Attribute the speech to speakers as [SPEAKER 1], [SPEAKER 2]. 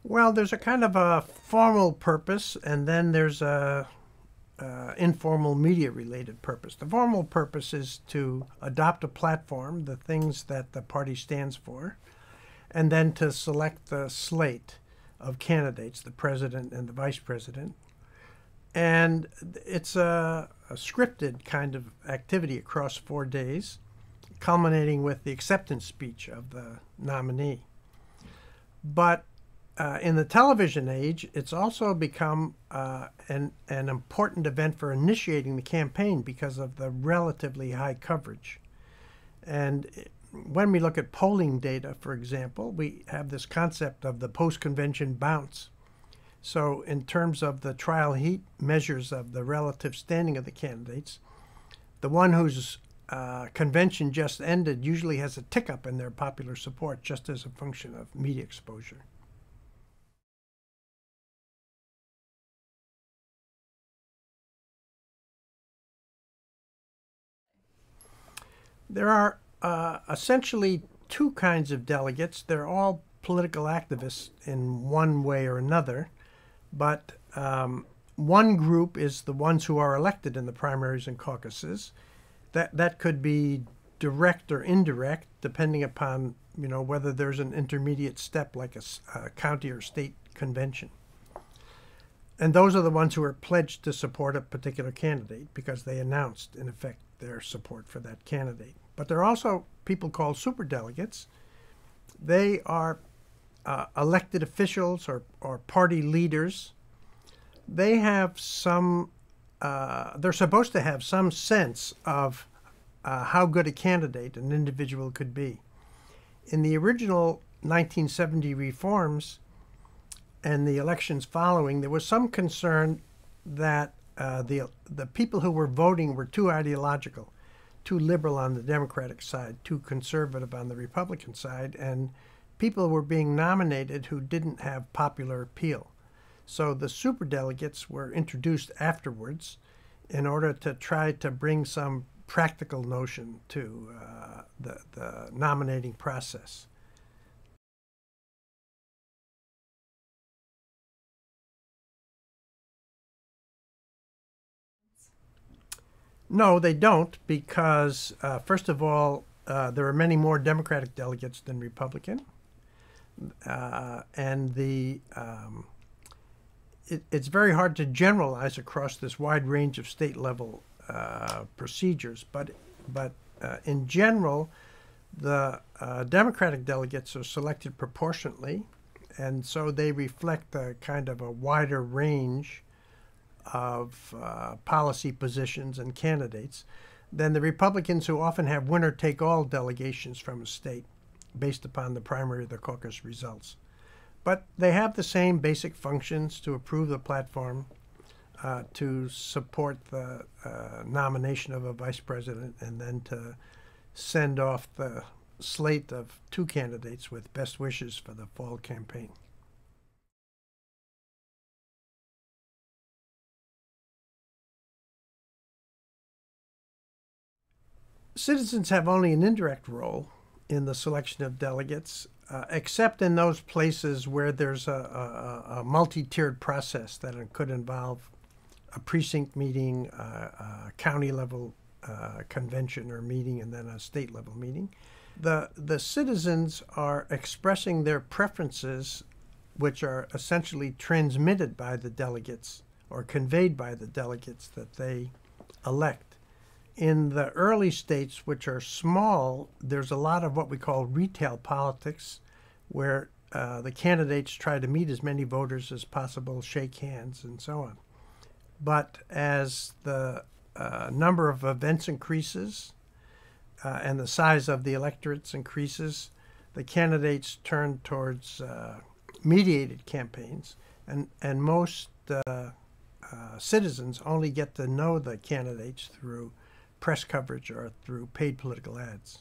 [SPEAKER 1] Well, there's a kind of a formal purpose, and then there's a informal media-related purpose. The formal purpose is to adopt a platform, the things that the party stands for, and then to select the slate of candidates, the president and the vice president. And it's a scripted kind of activity across 4 days, culminating with the acceptance speech of the nominee. But in the television age, it's also become an important event for initiating the campaign because of the relatively high coverage. And when we look at polling data, for example, we have this concept of the post-convention bounce. So in terms of the trial heat measures of the relative standing of the candidates, the one whose convention just ended usually has a tick up in their popular support just as a function of media exposure. There are essentially two kinds of delegates. They're all political activists in one way or another, but one group is the ones who are elected in the primaries and caucuses. That could be direct or indirect, depending upon whether there's an intermediate step like a county or state convention. And those are the ones who are pledged to support a particular candidate because they announced, in effect, their support for that candidate. But there are also people called superdelegates. They are elected officials or party leaders. They have some, they're supposed to have some sense of how good a candidate an individual could be. In the original 1970 reforms and the elections following, there was some concern that the people who were voting were too ideological, too liberal on the Democratic side, too conservative on the Republican side, and people were being nominated who didn't have popular appeal. So the superdelegates were introduced afterwards in order to try to bring some practical notion to the nominating process. No, they don't, because first of all, there are many more Democratic delegates than Republican, and it's very hard to generalize across this wide range of state-level procedures. But in general, the Democratic delegates are selected proportionately, and so they reflect a kind of a wider range of policy positions and candidates than the Republicans, who often have winner-take-all delegations from a state based upon the primary or the caucus results. But they have the same basic functions: to approve the platform, to support the nomination of a vice president, and then to send off the slate of two candidates with best wishes for the fall campaign. Citizens have only an indirect role in the selection of delegates, except in those places where there's a multi-tiered process that could involve a precinct meeting, a county-level convention or meeting, and then a state-level meeting. The citizens are expressing their preferences, which are essentially transmitted by the delegates or conveyed by the delegates that they elect. In the early states, which are small, there's a lot of what we call retail politics, where the candidates try to meet as many voters as possible, shake hands, and so on. But as the number of events increases and the size of the electorates increases, the candidates turn towards mediated campaigns, and most citizens only get to know the candidates through press coverage or through paid political ads.